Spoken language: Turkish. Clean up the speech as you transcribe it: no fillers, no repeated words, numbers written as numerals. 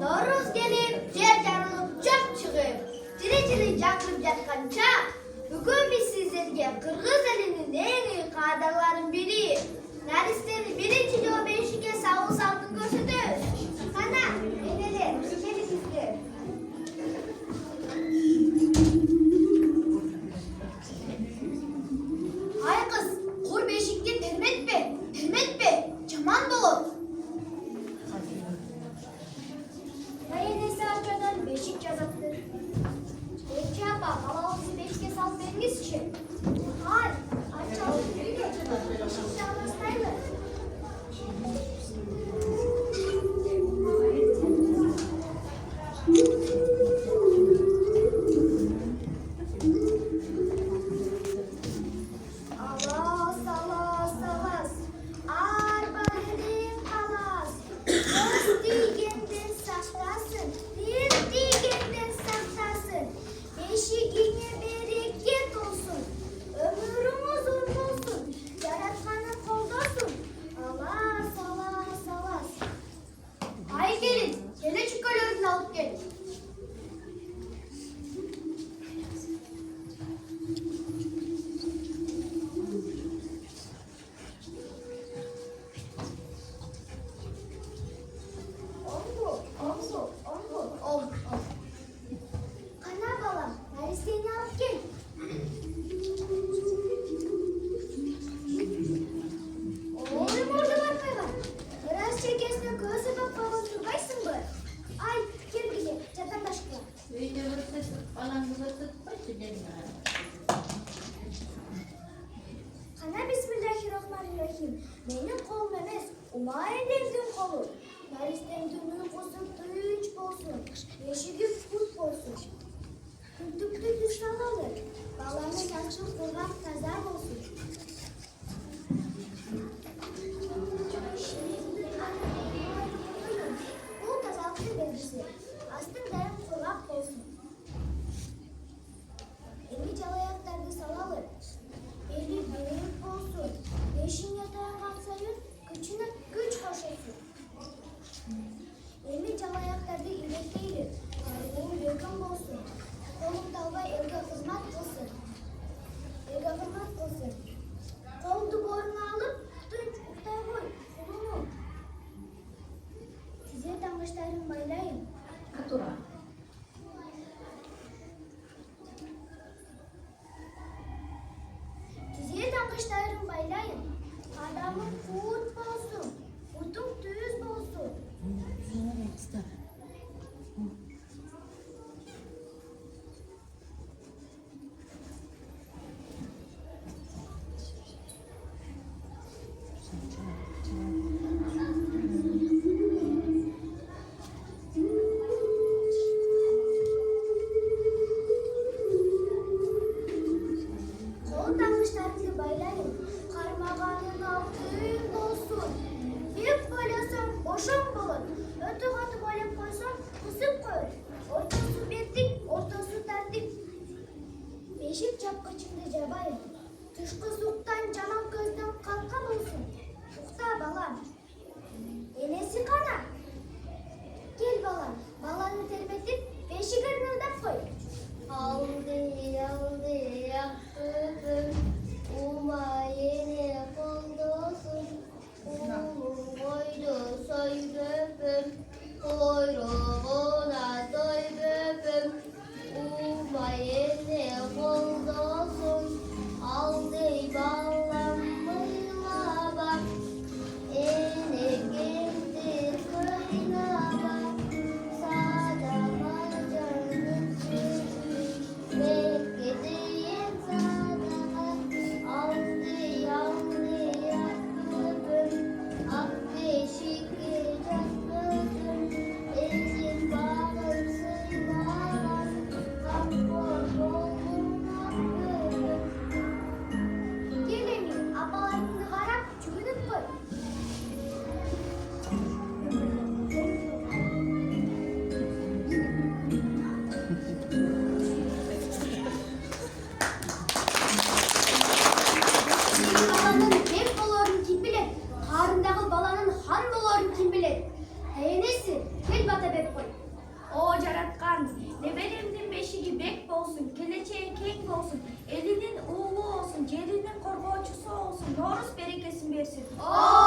Noruz gelip, yer yarılıp, çöp çıkıp, diri yakıp yatkanca, bugün biz sizlerge Kırgız elinin en iyi kadınların biri, Narisleri birinci yol beşike sağ sağlık gösteririz. Kana, eneler, gelin sizler. Hay kız, kur beşikte termet be, çaman dolu. Neyse arkadan beşik yazaktır. Belki yapar, halavızı beşike salveriniz için. Hayır, açalım, yürü. Beşik çalmasaydı. Alas, arba hedin kalas. Öz digenden saklasın, bir digenden saklasın. Beşiğine bereket olsun, ömrün uzun olsun, yaratmanın koldasın. Alas. Hayır gelin, gele çıkarıyorum alıp gelin. Oldu. Kana balam, Naris'ini alıp gel. Oğlum orada bakmaya bak. Biraz çekesine gözü bak babam turbaysın bu. Ay, gel bize, zaten başka. Kana bismillahirrahmanirrahim. Benim kolum emez, umayedemdim kolu. Naris'ten uykusu duyunç bolsun, yeşili kut bolsun. Küldüklü düşman olur, bağlarına yakışır kurban kazar olsun. Bu kazaklı belgisi, astım derim kulak olsun. Eli calayaklarda salalır, eli büyük olsun. Beşin yatağa kalksayın, gücüne güç koşulsun. Eli calayaklarda iyilik değilim, kalbim yakın olsun. Kolum dalga elge hizmet kılsın. Kol duvarını alıp, tunç uktay koy, kulumu. Size tanışlarım baylayın. Size tanışlarım baylayın. Adamın kut bolsun, kutum düz bolsun. Kol tanışlarınızı baylayın. Karmağanın altın olsun. Bir koyasam boşan bulun. Ötü katı böyle koysam kısıp koyun. Ortası bettik, ortası tertip. Beşik çapkıçında cabayın. Tışkı suktan canım gözden kalkan olsun. Sukta balam. Enesi kana. Gel balam. Balanı termetip beşik önünden koy. Aldı yaktım. Umayene koldosun. Koydu soy böpüm. Kuyruğuna doy böpüm. Umayene koldosun. Aldı bağlanmıyla bak. Ene geldi kıyına bak. Sada macanın çözü. Beklediğim sada. Aldı yaktım. Ak beşik gecem gözüm. berekesini versin. Amin.